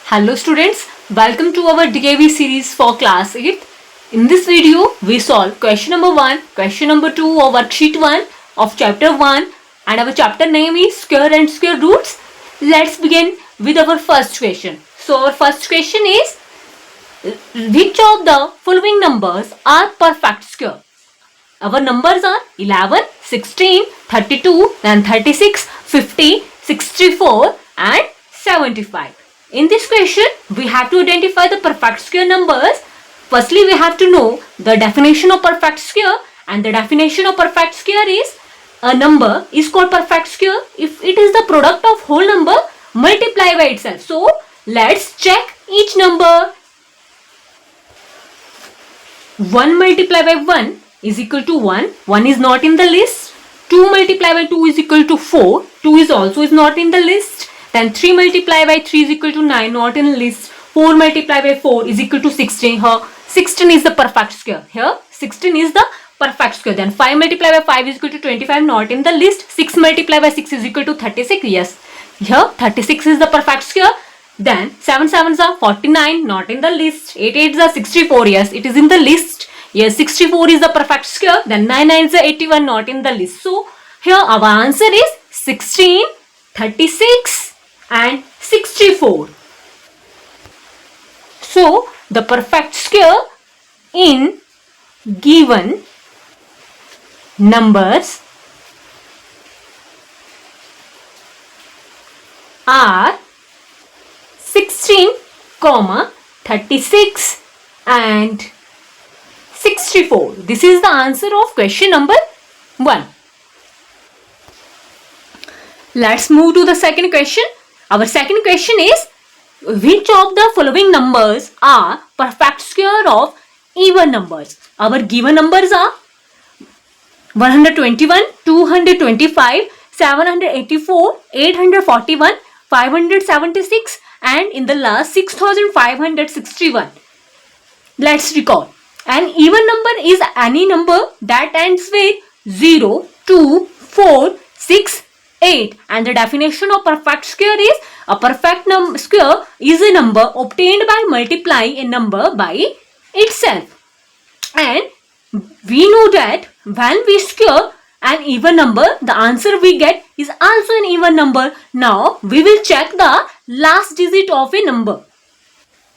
Hello students, welcome to our DAV series for class 8. In this video, we solve question number 1, question number 2 of worksheet 1 of chapter 1 and our chapter name is square and square roots. Let's begin with our first question. So our first question is, which of the following numbers are perfect square? Our numbers are 11, 16, 32, then 36, 50, 64 and 75. In this question, we have to identify the perfect square numbers. Firstly, we have to know the definition of perfect square, and the definition of perfect square is a number is called perfect square if it is the product of whole number multiplied by itself. So, let's check each number. 1 multiplied by 1 is equal to 1. 1 is not in the list. 2 multiplied by 2 is equal to 4. 2 is also not in the list. Then 3 multiplied by 3 is equal to 9, not in list. 4 multiplied by 4 is equal to 16. Here 16 is the perfect square. Here 16 is the perfect square. Then 5 multiplied by 5 is equal to 25, not in the list. 6 multiplied by 6 is equal to 36. Yes, here 36 is the perfect square. Then 7 sevens are 49, not in the list. 8 eights are 64. Yes, it is in the list. Yes, 64 is the perfect square. Then 9 nines are 81, not in the list. So here our answer is 16, 36 and 64. So the perfect square in given numbers are 16, 36 and 64. This is the answer of question number 1. Let's move to the second question. Our second question is, which of the following numbers are perfect square of even numbers? Our given numbers are 121, 225, 784, 841, 576 and in the last 6561. Let's recall. An even number is any number that ends with 0, 2, 4, 6, 8, and the definition of perfect square is a perfect square is a number obtained by multiplying a number by itself. And we know that when we square an even number, the answer we get is also an even number. Now we will check the last digit of a number.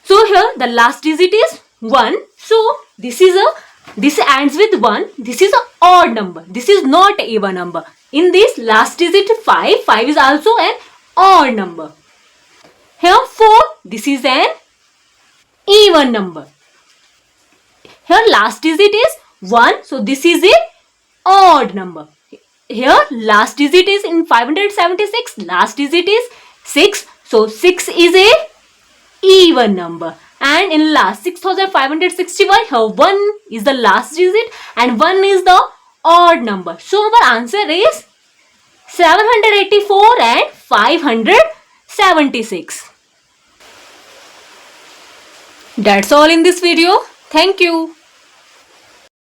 So here the last digit is 1. So this ends with 1. This is an odd number. This is not an even number. In this last digit 5. 5 is also an odd number. Here 4. This is an even number. Here last digit is 1. So this is an odd number. Here last digit is in 576. Last digit is 6. So 6 is a even number. And in last 6561, here 1 is the last digit and 1 is the odd number. So our answer is 784 and 576. That's all in this video. Thank you.